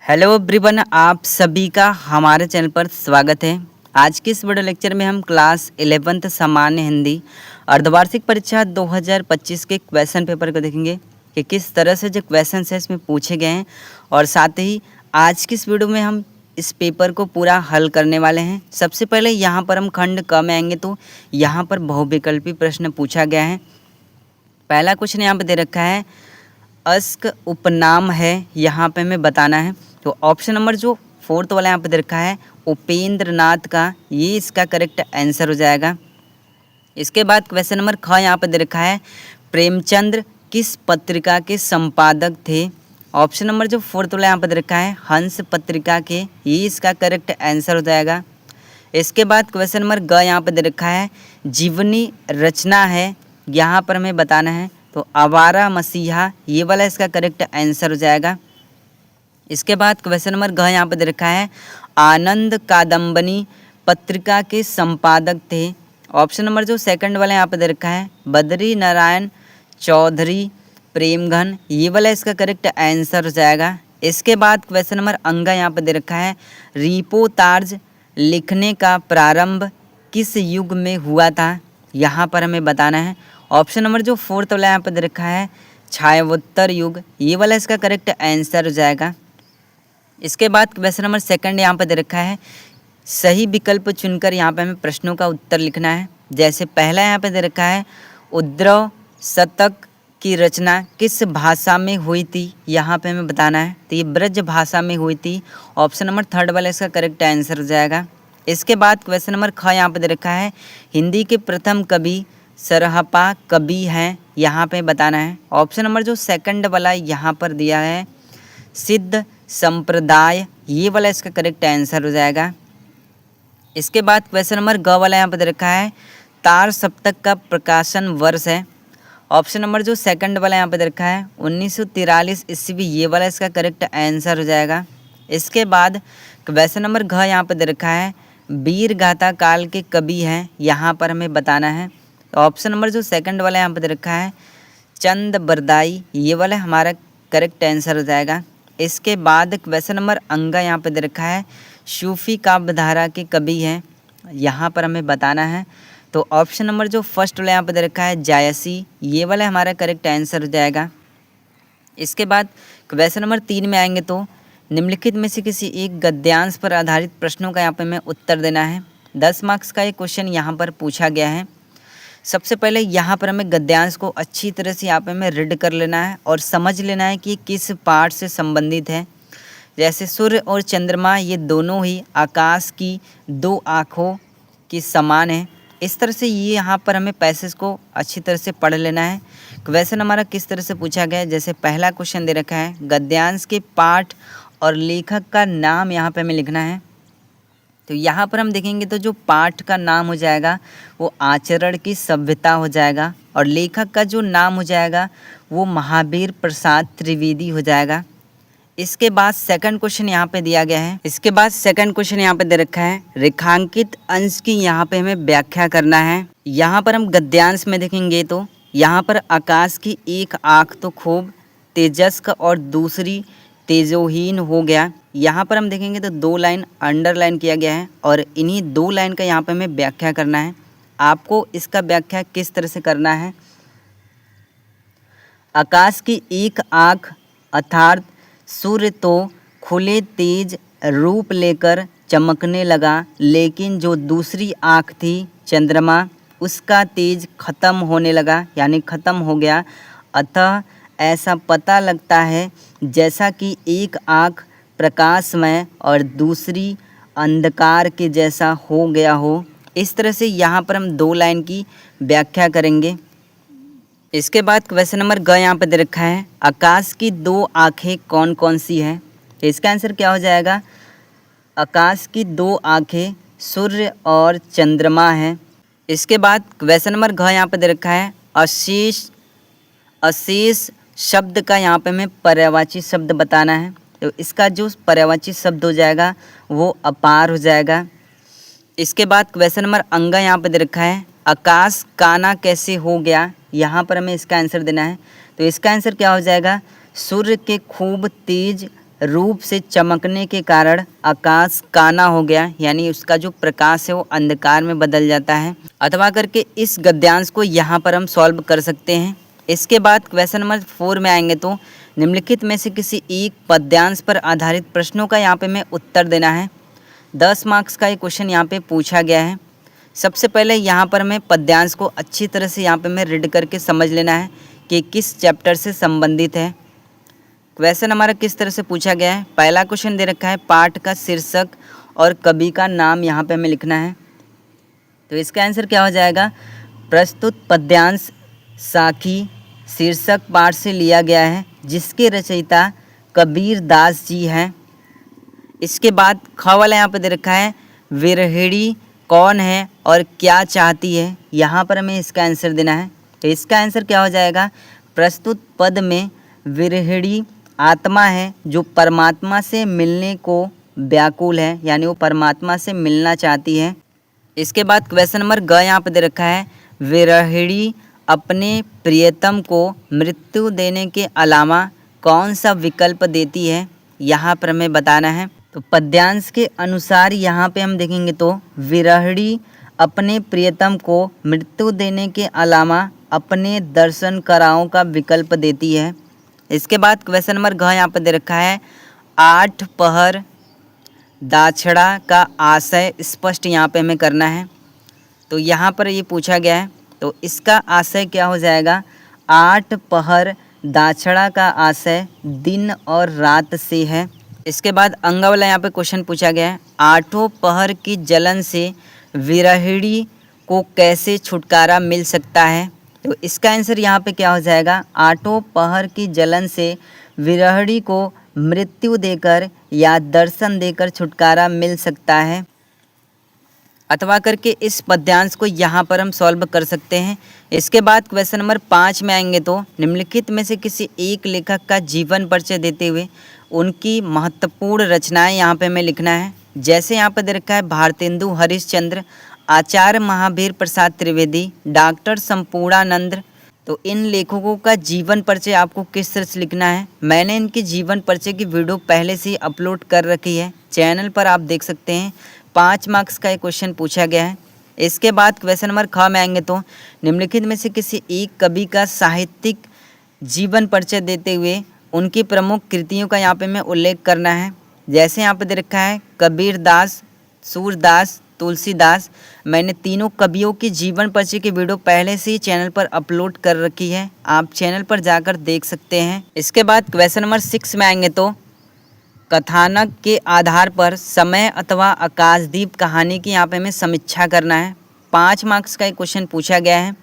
Hello everyone, आप सभी का हमारे चैनल पर स्वागत है। आज के इस वीडियो लेक्चर में हम क्लास 11th सामान्य हिंदी अर्धवार्षिक परीक्षा 2025 के क्वेश्चन पेपर को देखेंगे कि किस तरह से जो क्वेश्चन है इसमें पूछे गए हैं, और साथ ही आज की इस वीडियो में हम इस पेपर को पूरा हल करने वाले हैं। सबसे पहले यहाँ पर हम खंड क में आएंगे तो यहाँ पर बहुविकल्पी प्रश्न पूछा गया है। पहला क्वेश्चन यहाँ पर दे रखा है, अस्क उपनाम है, यहाँ पे हमें बताना है। तो ऑप्शन नंबर जो फोर्थ वाला यहाँ पे दे रखा है उपेंद्र नाथ का, ये इसका करेक्ट आंसर हो जाएगा। इसके बाद क्वेश्चन नंबर ख यहाँ पे दे रखा है, प्रेमचंद्र किस पत्रिका के संपादक थे। ऑप्शन नंबर जो फोर्थ वाला यहाँ पे दे रखा है हंस पत्रिका के, ये इसका करेक्ट आंसर हो जाएगा। इसके बाद क्वेश्चन नंबर ग यहाँ पे दे रखा है, जीवनी रचना है, यहाँ पर हमें बताना है। तो आवारा मसीहा, ये वाला इसका करेक्ट आंसर हो जाएगा। इसके बाद क्वेश्चन नंबर घ यहाँ पे दे रखा है, आनंद कादम्बनी पत्रिका के संपादक थे। ऑप्शन नंबर जो सेकंड वाला यहाँ पे दे रखा है बद्री नारायण चौधरी प्रेमघन, ये वाला इसका करेक्ट आंसर हो जाएगा। इसके बाद क्वेश्चन नंबर अंगा यहाँ पे दे रखा है, रिपोर्ताज लिखने का प्रारंभ किस युग में हुआ था, यहाँ पर हमें बताना है। ऑप्शन नंबर जो फोर्थ वाला यहाँ पर दे रखा है छायावोत्तर युग, ये वाला इसका करेक्ट आंसर हो जाएगा। इसके बाद क्वेश्चन नंबर सेकंड यहाँ पर दे रखा है, सही विकल्प चुनकर यहाँ पे हमें प्रश्नों का उत्तर लिखना है। जैसे पहला यहाँ पे दे रखा है, उद्रव शतक की रचना किस भाषा में हुई थी, यहाँ पे हमें बताना है। तो ये ब्रज भाषा में हुई थी। ऑप्शन नंबर थर्ड वाला इसका करेक्ट आंसर हो जाएगा। इसके बाद क्वेश्चन नंबर ख यहाँ पे दे रखा है, हिंदी के प्रथम कवि सरहपा कवि हैं, यहाँ पे बताना है। ऑप्शन नंबर जो सेकंड वाला यहाँ पर दिया है सिद्ध संप्रदाय, ये वाला इसका करेक्ट आंसर हो जाएगा। इसके बाद क्वेश्चन नंबर ग वाला यहाँ पर दे रखा है, तार सप्तक का प्रकाशन वर्ष है। ऑप्शन नंबर जो सेकंड वाला यहाँ पर दे रखा है 1943 ईस्वी, ये वाला इसका करेक्ट आंसर हो जाएगा। इसके बाद क्वेश्चन नंबर घ यहाँ पर दे रखा है, वीर गाथा काल के कवि हैं, यहाँ पर हमें बताना है। ऑप्शन नंबर जो सेकंड वाला यहाँ पर दे रखा है चंद बरदाई, ये वाला हमारा करेक्ट आंसर हो जाएगा। इसके बाद क्वेश्चन नंबर अंगा यहाँ पे दे रखा है, सूफी काव्यधारा के कवि हैं, यहाँ पर हमें बताना है। तो ऑप्शन नंबर जो फर्स्ट वाला यहाँ पे दे रखा है जायसी, ये वाला हमारा करेक्ट आंसर हो जाएगा। इसके बाद क्वेश्चन नंबर 3 में आएंगे तो निम्नलिखित में से किसी एक गद्यांश पर आधारित प्रश्नों का यहाँ पे हमें उत्तर देना है। 10 मार्क्स का एक क्वेश्चन यहाँ पर पूछा गया है। सबसे पहले यहाँ पर हमें गद्यांश को अच्छी तरह से यहाँ पे हमें रीड कर लेना है और समझ लेना है कि किस पार्ट से संबंधित है। जैसे सूर्य और चंद्रमा ये दोनों ही आकाश की दो आँखों की समान है। इस तरह से ये यहाँ पर हमें पैसेज को अच्छी तरह से पढ़ लेना है। क्वेश्चन हमारा किस तरह से पूछा गया है, जैसे पहला क्वेश्चन दे रखा है, गद्यांश के पाठ और लेखक का नाम यहाँ पर हमें लिखना है। तो यहाँ पर हम देखेंगे तो जो पाठ का नाम हो जाएगा वो आचरण की सभ्यता हो जाएगा, और लेखक का जो नाम हो जाएगा वो महावीर प्रसाद त्रिवेदी हो जाएगा। इसके बाद सेकंड क्वेश्चन यहाँ पे दिया गया है। इसके बाद सेकंड क्वेश्चन यहाँ पे दे रखा है, रेखांकित अंश की यहाँ पे हमें व्याख्या करना है। यहाँ पर हम गद्यांश में देखेंगे तो यहाँ पर आकाश की एक आँख तो खूब तेजस्क और दूसरी तेजोहीन हो गया। यहाँ पर हम देखेंगे तो 2 लाइन अंडरलाइन किया गया है, और इन्हीं 2 लाइन का यहाँ पे हमें व्याख्या करना है। आपको इसका व्याख्या किस तरह से करना है, आकाश की एक आँख अर्थात सूर्य तो खुले तेज रूप लेकर चमकने लगा, लेकिन जो दूसरी आँख थी चंद्रमा उसका तेज खत्म होने लगा, यानी खत्म हो गया। अतः ऐसा पता लगता है जैसा कि एक आँख प्रकाशमय और दूसरी अंधकार के जैसा हो गया हो। इस तरह से यहाँ पर हम 2 लाइन की व्याख्या करेंगे। इसके बाद क्वेश्चन नंबर ग यहाँ पर दे रखा है, आकाश की 2 आँखें कौन कौन सी हैं। तो इसका आंसर क्या हो जाएगा, आकाश की 2 आँखें सूर्य और चंद्रमा हैं। इसके बाद क्वेश्चन नंबर घ यहाँ पर दे रखा है, अशेष शब्द का यहाँ पे हमें पर्यायवाची शब्द बताना है। तो इसका जो पर्यायवाची शब्द हो जाएगा वो अपार हो जाएगा। इसके बाद क्वेश्चन नंबर अंगा यहाँ पे दे रखा है, आकाश काना कैसे हो गया, यहाँ पर हमें इसका आंसर देना है। तो इसका आंसर क्या हो जाएगा, सूर्य के खूब तेज रूप से चमकने के कारण आकाश काना हो गया, यानी उसका जो प्रकाश है वो अंधकार में बदल जाता है। अथवा करके इस गद्यांश को यहाँ पर हम सॉल्व कर सकते हैं। इसके बाद क्वेश्चन नंबर 4 में आएंगे तो निम्नलिखित में से किसी एक पद्यांश पर आधारित प्रश्नों का यहाँ पे हमें उत्तर देना है। 10 मार्क्स का ये क्वेश्चन यहाँ पे पूछा गया है। सबसे पहले यहाँ पर हमें पद्यांश को अच्छी तरह से यहाँ पे हमें रीड करके समझ लेना है कि किस चैप्टर से संबंधित है। क्वेश्चन हमारा किस तरह से पूछा गया है। पहला क्वेश्चन दे रखा है पाठ का शीर्षक और कवि का नाम यहाँ पे हमें लिखना है। तो इसका आंसर क्या हो जाएगा, प्रस्तुत पद्यांश साखी शीर्षक पाठ से लिया गया है जिसके रचयिता कबीर दास जी हैं। इसके बाद ख वाला यहाँ पे दे रखा है विरहिणी कौन है और क्या चाहती है, यहाँ पर हमें इसका आंसर देना है। तो इसका आंसर क्या हो जाएगा, प्रस्तुत पद में विरहिणी आत्मा है जो परमात्मा से मिलने को व्याकुल है, यानी वो परमात्मा से मिलना चाहती है। इसके बाद क्वेश्चन नंबर ग यहाँ पे दे रखा है विरहिणी अपने प्रियतम को मृत्यु देने के अलावा कौन सा विकल्प देती है, यहाँ पर हमें बताना है। तो पद्यांश के अनुसार यहाँ पे हम देखेंगे तो विरहिणी अपने प्रियतम को मृत्यु देने के अलावा अपने दर्शन कराओं का विकल्प देती है। इसके बाद क्वेश्चन नंबर घ यहाँ पर दे रखा है 8 पहर दाछड़ा का आशय स्पष्ट यहाँ पे हमें करना है। तो यहाँ पर ये पूछा गया है, तो इसका आशय क्या हो जाएगा, 8 पहर दाछड़ा का आशय दिन और रात से है। इसके बाद अंगा वाला यहाँ पे क्वेश्चन पूछा गया है 8 पहर की जलन से विरहिणी को कैसे छुटकारा मिल सकता है। तो इसका आंसर यहाँ पे क्या हो जाएगा, 8 पहर की जलन से विरहिणी को मृत्यु देकर या दर्शन देकर छुटकारा मिल सकता है। अथवा करके इस पद्यांश को यहाँ पर हम सॉल्व कर सकते हैं। इसके बाद क्वेश्चन नंबर 5 में आएंगे तो निम्नलिखित में से किसी एक लेखक का जीवन परिचय देते हुए उनकी महत्वपूर्ण रचनाएं यहाँ पे हमें लिखना है। जैसे यहाँ पर दे रखा है भारतेंदु हरिश्चंद्र, आचार्य महावीर प्रसाद त्रिवेदी, डॉक्टर संपूर्णानंद। तो इन लेखकों का जीवन परिचय आपको किस तरह से लिखना है, मैंने इनकी जीवन परिचय की वीडियो पहले से ही अपलोड कर रखी है, चैनल पर आप देख सकते हैं। 5 मार्क्स का एक क्वेश्चन पूछा गया है। इसके बाद क्वेश्चन नंबर ख में आएंगे तो निम्नलिखित में से किसी एक कवि का साहित्यिक जीवन परिचय देते हुए उनकी प्रमुख कृतियों का यहाँ पे हमें उल्लेख करना है। जैसे यहाँ पे दे रखा है कबीर दास, सूरदास, तुलसीदास। मैंने तीनों कवियों की जीवन परिचय की वीडियो पहले से ही चैनल पर अपलोड कर रखी है, आप चैनल पर जाकर देख सकते हैं। इसके बाद क्वेश्चन नंबर 6 में आएंगे तो कथानक के आधार पर समय अथवा आकाशदीप कहानी की यहाँ पे हमें समीक्षा करना है। 5 मार्क्स का एक क्वेश्चन पूछा गया है।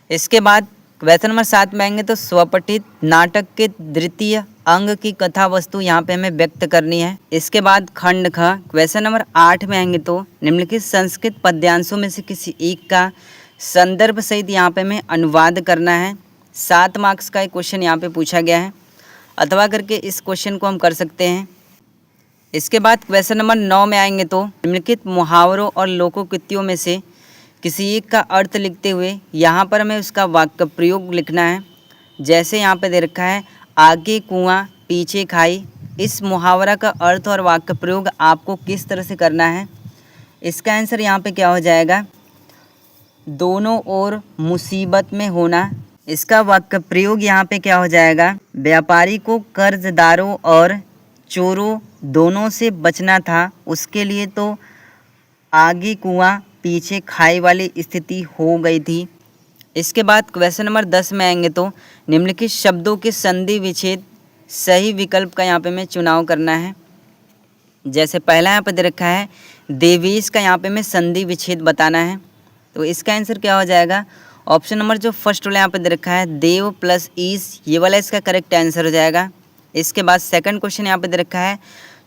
इसके बाद क्वेश्चन नंबर 7 में आएंगे तो स्वपठित नाटक के द्वितीय अंग की कथा वस्तु यहाँ पे हमें व्यक्त करनी है। इसके बाद खंड ख क्वेश्चन नंबर 8 में आएंगे तो निम्नलिखित संस्कृत पद्यांशों में से किसी एक का संदर्भ सहित यहाँ पे हमें अनुवाद करना है। 7 मार्क्स का एक क्वेश्चन यहाँ पे पूछा गया है, अथवा करके इस क्वेश्चन को हम कर सकते हैं। इसके बाद क्वेश्चन नंबर 9 में आएंगे तो निम्नलिखित मुहावरों और लोकोक्तियों में से किसी एक का अर्थ लिखते हुए यहाँ पर हमें उसका वाक्य प्रयोग लिखना है। जैसे यहाँ पे दे रखा है आगे कुआं पीछे खाई। इस मुहावरा का अर्थ और वाक्य प्रयोग आपको किस तरह से करना है। इसका आंसर यहाँ पे क्या हो जाएगा, दोनों ओर मुसीबत में होना। इसका वाक्य प्रयोग यहाँ पे क्या हो जाएगा, व्यापारी को कर्जदारों और चोरों दोनों से बचना था, उसके लिए तो आगे कुआं पीछे खाई वाली स्थिति हो गई थी। इसके बाद क्वेश्चन नंबर 10 में आएंगे तो निम्नलिखित शब्दों के संधि विच्छेद सही विकल्प का यहाँ पे हमें चुनाव करना है। जैसे पहला यहाँ पे दे रखा है देवेश का यहाँ पे हमें संधि विच्छेद बताना है। तो इसका आंसर क्या हो जाएगा, ऑप्शन नंबर जो फर्स्ट वाला यहाँ पे दे रखा है देव प्लस ईश, ये वाला इसका करेक्ट आंसर हो जाएगा। इसके बाद सेकंड क्वेश्चन यहाँ पे दे रखा है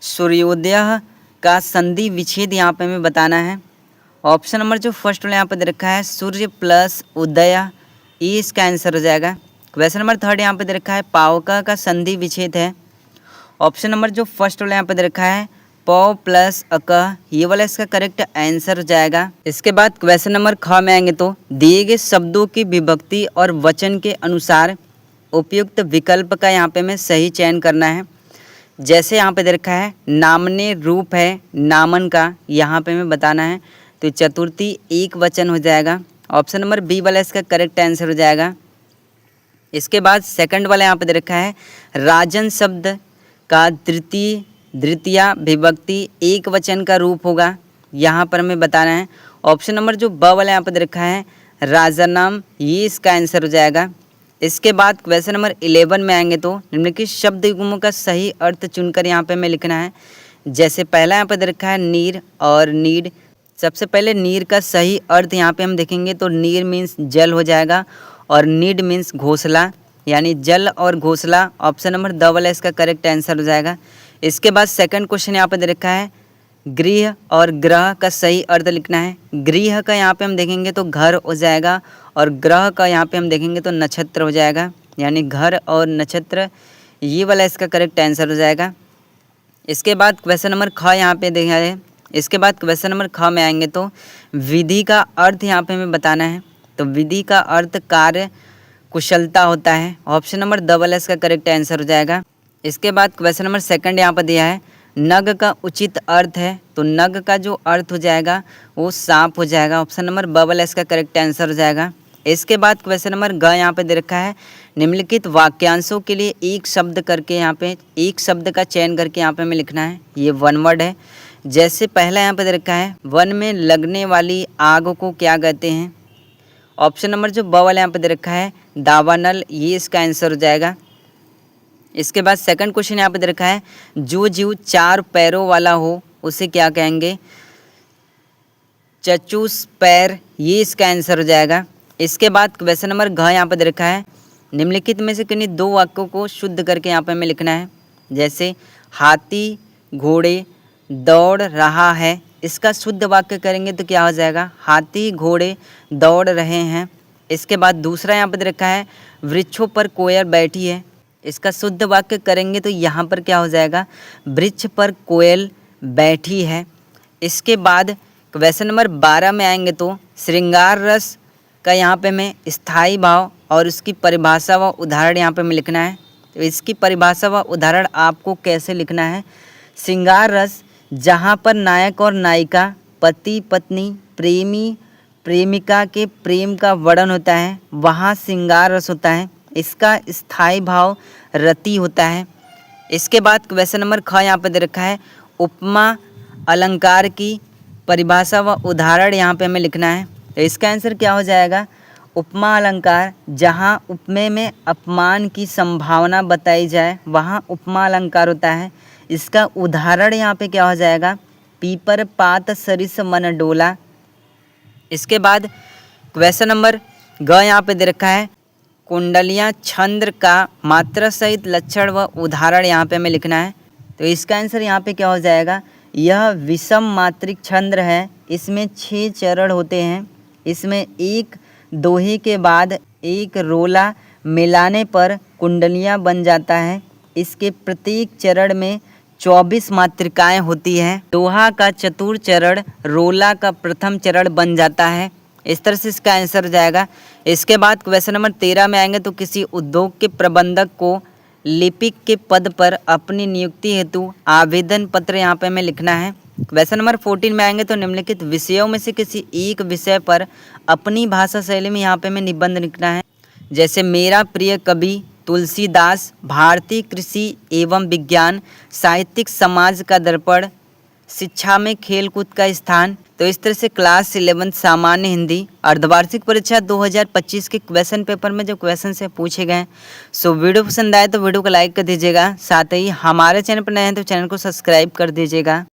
सूर्योदय का संधि विच्छेद यहाँ पे हमें बताना है। ऑप्शन नंबर जो फर्स्ट वाला यहाँ पे दे रखा है सूर्य प्लस उदय, ये इसका आंसर हो जाएगा। क्वेश्चन नंबर 3 यहाँ पे दे रखा है पावका का संधि विच्छेद है। ऑप्शन नंबर जो फर्स्ट वाला यहाँ पे दे रखा है पौ प्लस अक, ये वाला इसका करेक्ट आंसर हो जाएगा। इसके बाद क्वेश्चन नंबर ख में आएंगे तो दिए गए शब्दों की विभक्ति और वचन के अनुसार उपयुक्त विकल्प का यहाँ पे हमें सही चयन करना है। जैसे यहाँ पे दे रखा है नामने रूप है नामन का, यहाँ पे हमें बताना है, तो चतुर्थी एक वचन हो जाएगा। ऑप्शन नंबर बी वाला इसका करेक्ट आंसर हो जाएगा। इसके बाद सेकंड वाला यहाँ पे दे रखा है राजन शब्द का द्वितीया विभक्ति एक वचन का रूप होगा, यहाँ पर हमें बताना है। ऑप्शन नंबर जो ब वाला यहाँ पे दे रखा है राजनाम, ये इसका आंसर हो जाएगा। इसके बाद क्वेश्चन नंबर 11 में आएंगे तो निम्नलिखित शब्द युग्मों का सही अर्थ चुनकर यहाँ पे हमें लिखना है। जैसे पहला यहाँ पे दे रखा है नीर और नीड। सबसे पहले नीर का सही अर्थ यहाँ पे हम देखेंगे तो नीर मीन्स जल हो जाएगा और नीड मीन्स घोंसला, यानी जल और घोंसला। ऑप्शन नंबर द वाला इसका करेक्ट आंसर हो जाएगा। इसके बाद सेकंड क्वेश्चन यहाँ पे दे रखा है गृह और ग्रह का सही अर्थ लिखना है। गृह का यहाँ पे हम देखेंगे तो घर हो जाएगा और ग्रह का यहाँ पे हम देखेंगे तो नक्षत्र हो जाएगा, यानी घर और नक्षत्र, ये वाला इसका करेक्ट आंसर हो जाएगा। इसके बाद क्वेश्चन नंबर ख यहाँ पे देखा है। इसके बाद क्वेश्चन नंबर ख में आएंगे तो विधि का अर्थ यहाँ पे हमें बताना है। तो विधि का अर्थ कार्य कुशलता होता है। ऑप्शन नंबर द वाला इसका करेक्ट आंसर हो जाएगा। इसके बाद क्वेश्चन नंबर सेकंड यहाँ पर दिया है नग का उचित अर्थ है, तो नग का जो अर्थ हो जाएगा वो सांप हो जाएगा। ऑप्शन नंबर ब वाला इसका करेक्ट आंसर हो जाएगा। इसके बाद क्वेश्चन नंबर ग यहाँ पे दे रखा है निम्नलिखित वाक्यांशों के लिए एक शब्द करके यहाँ पे एक शब्द का चयन करके यहाँ पे हमें लिखना है। ये वन वर्ड है। जैसे पहला यहाँ पे दे रखा है वन में लगने वाली आग को क्या कहते हैं। ऑप्शन नंबर जो ब वाला यहाँ पे दे रखा है दावानल, ये इसका आंसर हो जाएगा। इसके बाद सेकंड क्वेश्चन यहाँ पे दे रखा है जो जीव चार पैरों वाला हो उसे क्या कहेंगे, चचुस पैर, ये इसका आंसर हो जाएगा। इसके बाद क्वेश्चन नंबर घ यहाँ पे दे रखा है निम्नलिखित में से किन्हीं दो वाक्यों को शुद्ध करके यहाँ पे हमें लिखना है। जैसे हाथी घोड़े दौड़ रहा है, इसका शुद्ध वाक्य करेंगे तो क्या हो जाएगा, हाथी घोड़े दौड़ रहे हैं। इसके बाद दूसरा यहाँ पे दे रखा है वृक्षों पर कोयल बैठी है, इसका शुद्ध वाक्य करेंगे तो यहाँ पर क्या हो जाएगा, वृक्ष पर कोयल बैठी है। इसके बाद क्वेश्चन नंबर 12 में आएंगे तो श्रृंगार रस का यहाँ पे हमें स्थायी भाव और उसकी परिभाषा व उदाहरण यहाँ पे हमें लिखना है। तो इसकी परिभाषा व उदाहरण आपको कैसे लिखना है, श्रृंगार रस जहाँ पर नायक और नायिका पति पत्नी प्रेमी प्रेमिका के प्रेम का वर्णन होता है वहाँ श्रृंगार रस होता है। इसका स्थायी भाव रति होता है। इसके बाद क्वेश्चन नंबर ख यहाँ पर दे रखा है उपमा अलंकार की परिभाषा व उदाहरण यहाँ पे हमें लिखना है। तो इसका आंसर क्या हो जाएगा, उपमा अलंकार जहाँ उपमेय में अपमान की संभावना बताई जाए वहाँ उपमा अलंकार होता है। इसका उदाहरण यहाँ पे क्या हो जाएगा, पीपर पात सरिस मन डोला। इसके बाद क्वेश्चन नंबर ग यहाँ पे दे रखा है कुंडलियाँ छंद्र का मात्रा सहित लक्षण व उदाहरण यहाँ पे हमें लिखना है। तो इसका आंसर यहाँ पे क्या हो जाएगा, यह विषम मात्रिक छंद्र है, इसमें 6 चरण होते हैं, इसमें एक दोहे के बाद एक रोला मिलाने पर कुंडलियाँ बन जाता है। इसके प्रत्येक चरण में 24 मात्रिकाएँ होती हैं। दोहा का चतुर्थ चरण रोला का प्रथम चरण बन जाता है। इस तरह से इसका आंसर हो जाएगा। इसके बाद क्वेश्चन नंबर 13 में आएंगे तो किसी उद्योग के प्रबंधक को लिपिक के पद पर अपनी नियुक्ति हेतु आवेदन पत्र यहाँ पे हमें लिखना है। क्वेश्चन नंबर 14 में आएंगे तो निम्नलिखित विषयों में से किसी एक विषय पर अपनी भाषा शैली में यहाँ पे हमें निबंध लिखना है। जैसे मेरा प्रिय कवि तुलसीदास, भारतीय कृषि एवं विज्ञान, साहित्यिक समाज का दर्पण, शिक्षा में खेलकूद का स्थान। तो इस तरह से क्लास 11 सामान्य हिंदी अर्धवार्षिक परीक्षा 2025 के क्वेश्चन पेपर में जो क्वेश्चन से पूछे गए। सो वीडियो पसंद आए तो वीडियो को लाइक कर दीजिएगा, साथ ही हमारे चैनल पर नए हैं तो चैनल को सब्सक्राइब कर दीजिएगा।